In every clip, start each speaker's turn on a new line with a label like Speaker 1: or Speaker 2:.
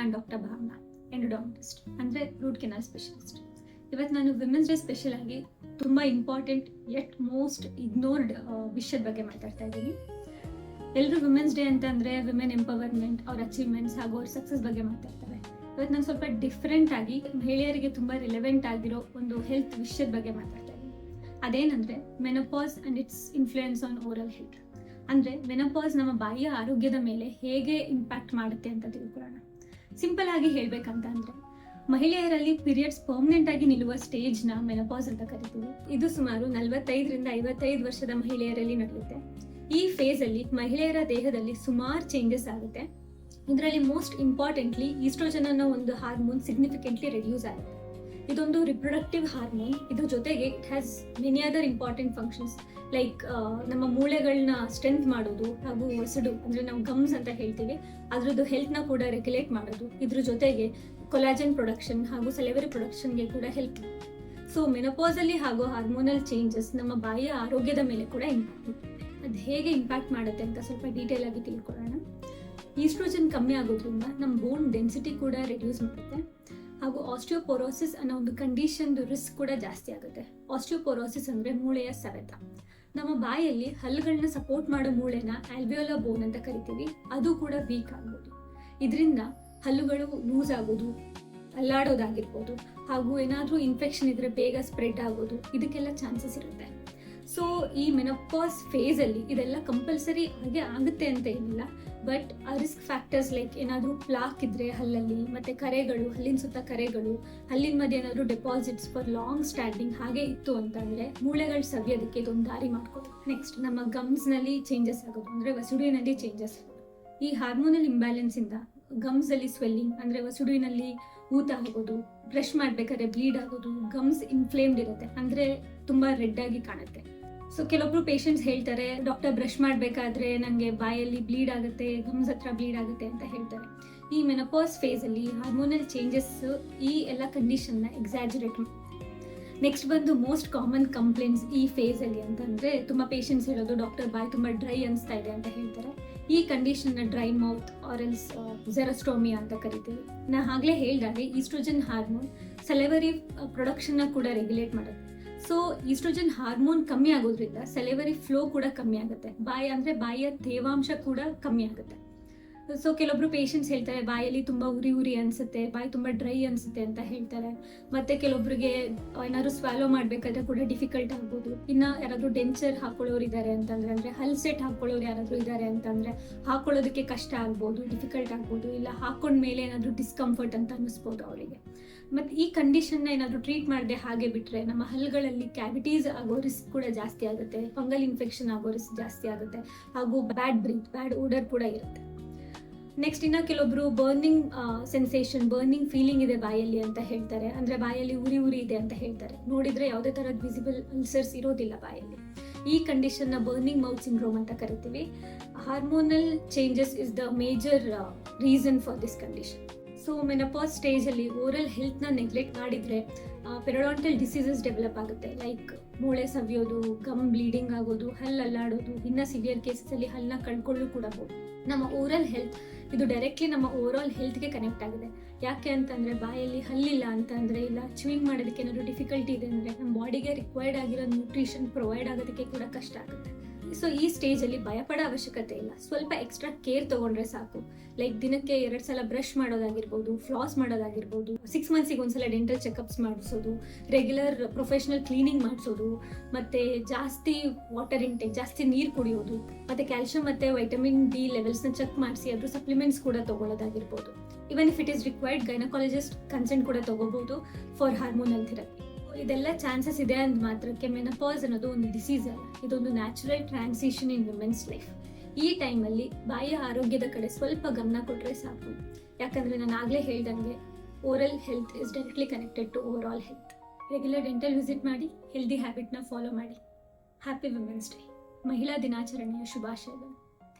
Speaker 1: ನಾನು ಡಾಕ್ಟರ್ ಭಾವನಾ, ಎಂಡೋಡಾಂಟಿಸ್ಟ್ ಅಂದರೆ root canal specialist. ಇವತ್ತು ನಾನು ವಿಮೆನ್ಸ್ ಡೇ ಸ್ಪೆಷಲ್ ಆಗಿ ತುಂಬ ಇಂಪಾರ್ಟೆಂಟ್ ಯೆಟ್ ಮೋಸ್ಟ್ ಇಗ್ನೋರ್ಡ್ ವಿಷಯದ ಬಗ್ಗೆ ಮಾತಾಡ್ತಾ ಇದ್ದೀನಿ. ಎಲ್ಲರೂ ವಿಮೆನ್ಸ್ ಡೇ ಅಂತಂದರೆ ವಿಮೆನ್ ಎಂಪವರ್ಮೆಂಟ್, ಅವ್ರ ಅಚೀವ್ಮೆಂಟ್ಸ್ ಹಾಗೂ ಅವ್ರ ಸಕ್ಸಸ್ ಬಗ್ಗೆ ಮಾತಾಡ್ತಾರೆ. ಇವತ್ತು ನಾನು ಸ್ವಲ್ಪ ಡಿಫ್ರೆಂಟ್ ಆಗಿ ಮಹಿಳೆಯರಿಗೆ ತುಂಬ ರಿಲೆವೆಂಟ್ ಆಗಿರೋ ಒಂದು ಹೆಲ್ತ್ ವಿಷಯದ ಬಗ್ಗೆ ಮಾತಾಡ್ತಾ ಇದ್ದೀನಿ. ಅದೇನಂದರೆ menopause and its influence on oral health. ಅಂದರೆ ಮೆನೋಪಾಸ್ ನಮ್ಮ ಬಾಯಿಯ ಆರೋಗ್ಯದ ಮೇಲೆ ಹೇಗೆ ಇಂಪ್ಯಾಕ್ಟ್ ಮಾಡುತ್ತೆ ಅಂತ ತಿಳ್ಕೊಳ್ಳೋಣ. ಸಿಂಪಲ್ ಆಗಿ ಹೇಳಬೇಕಂತ ಅಂದರೆ ಮಹಿಳೆಯರಲ್ಲಿ ಪೀರಿಯಡ್ಸ್ ಪರ್ಮನೆಂಟ್ ಆಗಿ ನಿಲ್ಲುವ ಸ್ಟೇಜ್ನ ಮೆನೋಪಾಸ್ ಅಂತ ಕರಿತೀವಿ. ಇದು ಸುಮಾರು 45ರಿಂದ 55 ವರ್ಷದ ಮಹಿಳೆಯರಲ್ಲಿ ನಡೆಯುತ್ತೆ. ಈ ಫೇಸಲ್ಲಿ ಮಹಿಳೆಯರ ದೇಹದಲ್ಲಿ ಸುಮಾರು ಚೇಂಜಸ್ ಆಗುತ್ತೆ. ಇದರಲ್ಲಿ ಮೋಸ್ಟ್ ಇಂಪಾರ್ಟೆಂಟ್ಲಿ ಈಸ್ಟ್ರೋಜನ್ ಅನ್ನೋ ಒಂದು ಹಾರ್ಮೋನ್ ಸಿಗ್ನಿಫಿಕೆಂಟ್ಲಿ ರೆಡ್ಯೂಸ್ ಆಗುತ್ತೆ. ಇದೊಂದು ರಿಪ್ರೊಡಕ್ಟಿವ್ ಹಾರ್ಮೋನ್. ಇದ್ರ ಜೊತೆಗೆ it has many other important functions like ನಮ್ಮ ಮೂಳೆಗಳನ್ನ ಸ್ಟ್ರೆಂತ್ ಮಾಡೋದು ಹಾಗೂ ವಸಡು ಅಂದರೆ ನಾವು ಗಮ್ಸ್ ಅಂತ ಹೇಳ್ತೀವಿ, ಅದರದ್ದು ಹೆಲ್ತ್ನ ಕೂಡ ರೆಗ್ಯುಲೇಟ್ ಮಾಡೋದು. ಇದ್ರ ಜೊತೆಗೆ ಕೊಲಾಜನ್ ಪ್ರೊಡಕ್ಷನ್ ಹಾಗೂ ಸೆಲೆವರಿ ಪ್ರೊಡಕ್ಷನ್ಗೆ ಕೂಡ ಹೆಲ್ಪ್. ಸೊ ಮೆನೋಪಾಸಲ್ಲಿ ಹಾಗೂ ಹಾರ್ಮೋನಲ್ ಚೇಂಜಸ್ ನಮ್ಮ ಬಾಯಿಯ ಆರೋಗ್ಯದ ಮೇಲೆ ಕೂಡ ಇಂಪ್ಯಾಕ್ಟ್. ಅದು ಹೇಗೆ ಇಂಪ್ಯಾಕ್ಟ್ ಮಾಡುತ್ತೆ ಅಂತ ಸ್ವಲ್ಪ ಡೀಟೇಲ್ ಆಗಿ ತಿಳ್ಕೊಳ್ಳೋಣ. ಈಸ್ಟ್ರೋಜನ್ ಕಮ್ಮಿ ಆಗೋದ್ರಿಂದ ನಮ್ಮ ಬೋನ್ ಡೆನ್ಸಿಟಿ ಕೂಡ ರಿಡ್ಯೂಸ್ ಮಾಡುತ್ತೆ ಹಾಗೂ ಆಸ್ಟಿಯೋಪೊರೋಸಿಸ್ ಅನ್ನೋ ಒಂದು ಕಂಡೀಷನ್ದು ರಿಸ್ಕ್ ಕೂಡ ಜಾಸ್ತಿ ಆಗುತ್ತೆ. ಆಸ್ಟಿಯೋಪೊರೋಸಿಸ್ ಅಂದರೆ ಮೂಳೆಯ ಸವೆತ. ನಮ್ಮ ಬಾಯಲ್ಲಿ ಹಲ್ಲುಗಳನ್ನ ಸಪೋರ್ಟ್ ಮಾಡೋ ಮೂಳೆನ ಆಲ್ವಿಯೋಲರ್ ಬೋನ್ ಅಂತ ಕರಿತೀವಿ, ಅದು ಕೂಡ ವೀಕ್ ಆಗ್ಬೋದು. ಇದರಿಂದ ಹಲ್ಲುಗಳು ಲೂಸ್ ಆಗೋದು, ಅಲ್ಲಾಡೋದಾಗಿರ್ಬೋದು ಹಾಗೂ ಏನಾದರೂ ಇನ್ಫೆಕ್ಷನ್ ಇದ್ರೆ ಬೇಗ ಸ್ಪ್ರೆಡ್ ಆಗೋದು, ಇದಕ್ಕೆಲ್ಲ ಚಾನ್ಸಸ್ ಇರುತ್ತೆ. ಸೊ ಈ ಮೆನೋಪಾಸ್ ಫೇಸಲ್ಲಿ ಇದೆಲ್ಲ ಕಂಪಲ್ಸರಿ ಹಾಗೆ ಆಗುತ್ತೆ ಅಂತ ಏನಿಲ್ಲ, ಬಟ್ ಆ ರಿಸ್ಕ್ ಫ್ಯಾಕ್ಟರ್ಸ್ ಲೈಕ್ ಏನಾದರೂ ಪ್ಲಾಕ್ ಇದ್ದರೆ ಹಲ್ಲಲ್ಲಿ, ಮತ್ತು ಕರೆಗಳು, ಹಲ್ಲಿನ ಸುತ್ತ ಕರೆಗಳು, ಹಲ್ಲಿನ ಮಧ್ಯೆ ಏನಾದರೂ ಡೆಪಾಸಿಟ್ಸ್ ಫಾರ್ ಲಾಂಗ್ ಸ್ಟ್ಯಾಂಡಿಂಗ್ ಹಾಗೆ ಇತ್ತು ಅಂತಂದರೆ ಮೂಳೆಗಳು ಸವಿಯೋದಕ್ಕೆ ಇದೊಂದು ದಾರಿ ಮಾಡ್ಕೊಳ್ಳೋದು. ನೆಕ್ಸ್ಟ್ ನಮ್ಮ ಗಮ್ಸ್ನಲ್ಲಿ ಚೇಂಜಸ್ ಆಗೋದು ಅಂದರೆ ವಸುಡಿನಲ್ಲಿ ಚೇಂಜಸ್ ಆಗೋದು. ಈ ಹಾರ್ಮೋನಲ್ ಇಂಬ್ಯಾಲೆನ್ಸಿಂದ ಗಮ್ಸಲ್ಲಿ ಸ್ವೆಲ್ಲಿಂಗ್ ಅಂದರೆ ವಸುಡಿನಲ್ಲಿ ಊತ ಆಗೋದು, ಬ್ರಷ್ ಮಾಡಬೇಕಾದ್ರೆ ಬ್ಲೀಡ್ ಆಗೋದು, ಗಮ್ಸ್ ಇನ್ಫ್ಲೇಮ್ಡ್ ಇರುತ್ತೆ ಅಂದರೆ ತುಂಬ ರೆಡ್ ಆಗಿ ಕಾಣುತ್ತೆ. ಸೊ ಕೆಲವೊಬ್ರು ಪೇಷಂಟ್ಸ್ ಹೇಳ್ತಾರೆ, ಡಾಕ್ಟರ್ ಬ್ರಷ್ ಮಾಡಬೇಕಾದ್ರೆ ನನಗೆ ಬಾಯಲ್ಲಿ ಬ್ಲೀಡ್ ಆಗುತ್ತೆ, ಗಮ್ಸ್ ಹತ್ರ ಬ್ಲೀಡ್ ಆಗುತ್ತೆ ಅಂತ ಹೇಳ್ತಾರೆ. ಈ ಮೆನೋಪಾಸ್ ಫೇಸಲ್ಲಿ ಹಾರ್ಮೋನಲ್ ಚೇಂಜಸ್ ಈ ಎಲ್ಲ ಕಂಡೀಷನ್ನ ಎಕ್ಸಾಜುರೇಟ್ ಮಾಡುತ್ತೆ. ನೆಕ್ಸ್ಟ್ ಬಂದು ಮೋಸ್ಟ್ ಕಾಮನ್ ಕಂಪ್ಲೇಂಟ್ಸ್ ಈ ಫೇಸಲ್ಲಿ ಅಂತಂದರೆ ತುಂಬ ಪೇಷಂಟ್ಸ್ ಹೇಳೋದು, ಡಾಕ್ಟರ್ ಬಾಯಿ ತುಂಬ ಡ್ರೈ ಅನಿಸ್ತಾ ಇದೆ ಅಂತ ಹೇಳ್ತಾರೆ. ಈ ಕಂಡೀಷನ್ನ ಡ್ರೈ ಮೌತ್ ಆರೆಲ್ಸ್ ಜೆರಸ್ಟೋಮಿಯಾ ಅಂತ ಕರಿತೀವಿ. ನಾ ಆಗಲೇ ಹೇಳಿದಾಗೆ ಈಸ್ಟ್ರೋಜನ್ ಹಾರ್ಮೋನ್ ಸೆಲೆವರಿ ಪ್ರೊಡಕ್ಷನ್ನ ಕೂಡ ರೆಗ್ಯುಲೇಟ್ ಮಾಡುತ್ತೆ. ಸೊ ಈಸ್ಟ್ರೋಜನ್ ಹಾರ್ಮೋನ್ ಕಮ್ಮಿ ಆಗೋದ್ರಿಂದ ಸೆಲೆವರಿ ಫ್ಲೋ ಕೂಡ ಕಮ್ಮಿ ಆಗುತ್ತೆ, ಬಾಯಿಯ ತೇವಾಂಶ ಕೂಡ ಕಮ್ಮಿ ಆಗುತ್ತೆ. ಸೊ ಕೆಲವೊಬ್ರು ಪೇಷಂಟ್ಸ್ ಹೇಳ್ತಾರೆ ಬಾಯಲ್ಲಿ ತುಂಬ ಉರಿ ಅನಿಸುತ್ತೆ, ಬಾಯಿ ತುಂಬ ಡ್ರೈ ಅನಿಸುತ್ತೆ ಅಂತ ಹೇಳ್ತಾರೆ. ಮತ್ತು ಕೆಲವೊಬ್ರಿಗೆ ಏನಾದ್ರು ಸ್ವಾಲೋ ಮಾಡಬೇಕಾದ್ರೆ ಕೂಡ ಡಿಫಿಕಲ್ಟ್ ಆಗ್ಬೋದು. ಇನ್ನು ಯಾರಾದರೂ ಡೆಂಚರ್ ಹಾಕೊಳ್ಳೋರು ಇದ್ದಾರೆ ಅಂತಂದರೆ, ಅಂದರೆ ಹಲ್ ಸೆಟ್ ಹಾಕೊಳ್ಳೋರು ಯಾರಾದರೂ ಇದ್ದಾರೆ ಅಂತಂದರೆ ಹಾಕೊಳ್ಳೋದಕ್ಕೆ ಕಷ್ಟ ಆಗ್ಬೋದು, ಡಿಫಿಕಲ್ಟ್ ಆಗ್ಬೋದು, ಇಲ್ಲ ಹಾಕೊಂಡ್ಮೇಲೆ ಏನಾದರೂ ಡಿಸ್ಕಂಫರ್ಟ್ ಅಂತ ಅನ್ನಿಸ್ಬೋದು ಅವರಿಗೆ. ಮತ್ತು ಈ ಕಂಡೀಷನ್ನ ಏನಾದರೂ ಟ್ರೀಟ್ ಮಾಡದೆ ಹಾಗೆ ಬಿಟ್ಟರೆ ನಮ್ಮ ಹಲ್ಲುಗಳಲ್ಲಿ ಕ್ಯಾವಿಟೀಸ್ ಆಗೋ ರಿಸ್ಕ್ ಕೂಡ ಜಾಸ್ತಿ ಆಗುತ್ತೆ, ಫಂಗಲ್ ಇನ್ಫೆಕ್ಷನ್ ಆಗೋ ರಿಸ್ಕ್ ಜಾಸ್ತಿ ಆಗುತ್ತೆ ಹಾಗೂ ಬ್ಯಾಡ್ ಓಡರ್ ಕೂಡ ಇರುತ್ತೆ. ನೆಕ್ಸ್ಟ್ ಇನ್ನು ಕೆಲವೊಬ್ರು ಬರ್ನಿಂಗ್ ಸೆನ್ಸೇಷನ್, ಬರ್ನಿಂಗ್ ಫೀಲಿಂಗ್ ಇದೆ ಬಾಯಲ್ಲಿ ಅಂತ ಹೇಳ್ತಾರೆ, ಅಂದರೆ ಬಾಯಲ್ಲಿ ಉರಿ ಇದೆ ಅಂತ ಹೇಳ್ತಾರೆ. ನೋಡಿದರೆ ಯಾವುದೇ ಥರದ ವಿಸಿಬಲ್ ಅಲ್ಸರ್ಸ್ ಇರೋದಿಲ್ಲ ಬಾಯಲ್ಲಿ. ಈ ಕಂಡೀಷನ್ನ ಬರ್ನಿಂಗ್ ಮೌತ್ ಸಿಂಡ್ರೋಮ್ ಅಂತ ಕರಿತೀವಿ. Hormonal changes is the major reason for this condition. So menopause ಸ್ಟೇಜಲ್ಲಿ ಓರಲ್ ಹೆಲ್ತ್ನ ನೆಗ್ಲೆಕ್ಟ್ ಮಾಡಿದರೆ ಪೆರಿಡಾಂಟಲ್ ಡಿಸೀಸಸ್ ಡೆವಲಪ್ ಆಗುತ್ತೆ, ಲೈಕ್ ಮೂಳೆ ಸವಿಯೋದು, ಗಮ್ ಬ್ಲೀಡಿಂಗ್ ಆಗೋದು, ಹಲ್ಲು ಅಲ್ಲಾಡೋದು, ಇನ್ನು ಸಿವಿಯರ್ ಕೇಸಸಲ್ಲಿ ಹಲ್ಲನ್ನ ಕಳ್ಕೊಳ್ಳೂ ಕೂಡ ಬಹುದು. ನಮ್ಮ ಓರಲ್ ಹೆಲ್ತ್ ಇದು ಡೈರೆಕ್ಟ್ಲಿ ನಮ್ಮ ಓವರ್ ಆಲ್ ಹೆಲ್ತ್ಗೆ ಕನೆಕ್ಟ್ ಆಗಿದೆ. ಯಾಕೆ ಅಂತಂದರೆ ಬಾಯಲ್ಲಿ ಹಲ್ಲಿಲ್ಲ ಅಂತಂದರೆ, ಇಲ್ಲ ಚ್ಯೂಯಿಂಗ್ ಮಾಡೋದಕ್ಕೆ ಏನಾದರೂ ಡಿಫಿಕಲ್ಟಿ ಇದೆ ಅಂದರೆ ನಮ್ಮ ಬಾಡಿಗೆ ರಿಕ್ವೈರ್ಡ್ ಆಗಿರೋ ನ್ಯೂಟ್ರಿಷನ್ ಪ್ರೊವೈಡ್ ಆಗೋದಕ್ಕೆ ಕೂಡ ಕಷ್ಟ ಆಗುತ್ತೆ. ಸೊ ಈ ಸ್ಟೇಜಲ್ಲಿ ಭಯಪಡೋ ಅವಶ್ಯಕತೆ ಇಲ್ಲ, ಸ್ವಲ್ಪ ಎಕ್ಸ್ಟ್ರಾ ಕೇರ್ ತೊಗೊಂಡ್ರೆ ಸಾಕು. ಲೈಕ್ ದಿನಕ್ಕೆ 2 ಸಲ ಬ್ರಷ್ ಮಾಡೋದಾಗಿರ್ಬೋದು, ಫ್ಲಾಸ್ ಮಾಡೋದಾಗಿರ್ಬೋದು, 6 ಮಂತ್ಸಿಗೆ ಒಂದ್ಸಲ ಡೆಂಟಲ್ ಚೆಕಪ್ಸ್ ಮಾಡಿಸೋದು, ರೆಗ್ಯುಲರ್ ಪ್ರೊಫೆಷ್ನಲ್ ಕ್ಲೀನಿಂಗ್ ಮಾಡಿಸೋದು, ಮತ್ತು ಜಾಸ್ತಿ ವಾಟರ್ ಇಂಟೇಕ್, ಜಾಸ್ತಿ ನೀರು ಕುಡಿಯೋದು, ಮತ್ತು ಕ್ಯಾಲ್ಶಿಯಂ ಮತ್ತು ವೈಟಮಿನ್ ಡಿ ಲೆವೆಲ್ಸ್ನ ಚೆಕ್ ಮಾಡಿಸಿ ಅದ್ರ ಸಪ್ಲಿಮೆಂಟ್ಸ್ ಕೂಡ ತೊಗೊಳ್ಳೋದಾಗಿರ್ಬೋದು. Even if it is required gynaecologist consent ಕೂಡ ತೊಗೋಬೋದು ಫಾರ್ ಹಾರ್ಮೋನಲ್ ಥೆರಪಿ. ಇದೆಲ್ಲ ಚಾನ್ಸಸ್ ಇದೆ ಅಂದ ಮಾತ್ರಕ್ಕೆ ಮೆನೋಪಾಸ್ ಅನ್ನೋದು ಒಂದು ಡಿಸೀಸ್ ಅಲ್ಲ, ಇದೊಂದು natural transition in women's life. ಈ ಟೈಮಲ್ಲಿ ಬಾಯಿಯ ಆರೋಗ್ಯದ ಕಡೆ ಸ್ವಲ್ಪ ಗಮನ ಕೊಟ್ಟರೆ ಸಾಕು. ಯಾಕಂದರೆ ನಾನು ಆಗಲೇ ಹೇಳ್ದಂಗೆ oral health is directly connected to overall health. Regular dental visit ಮಾಡಿ, ಹೆಲ್ದಿ ಹ್ಯಾಬಿಟ್ನ ಫಾಲೋ ಮಾಡಿ. ಹ್ಯಾಪಿ ವುಮೆನ್ಸ್ ಡೇ, ಮಹಿಳಾ ದಿನಾಚರಣೆಯ ಶುಭಾಶಯಗಳು.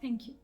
Speaker 1: Thank you.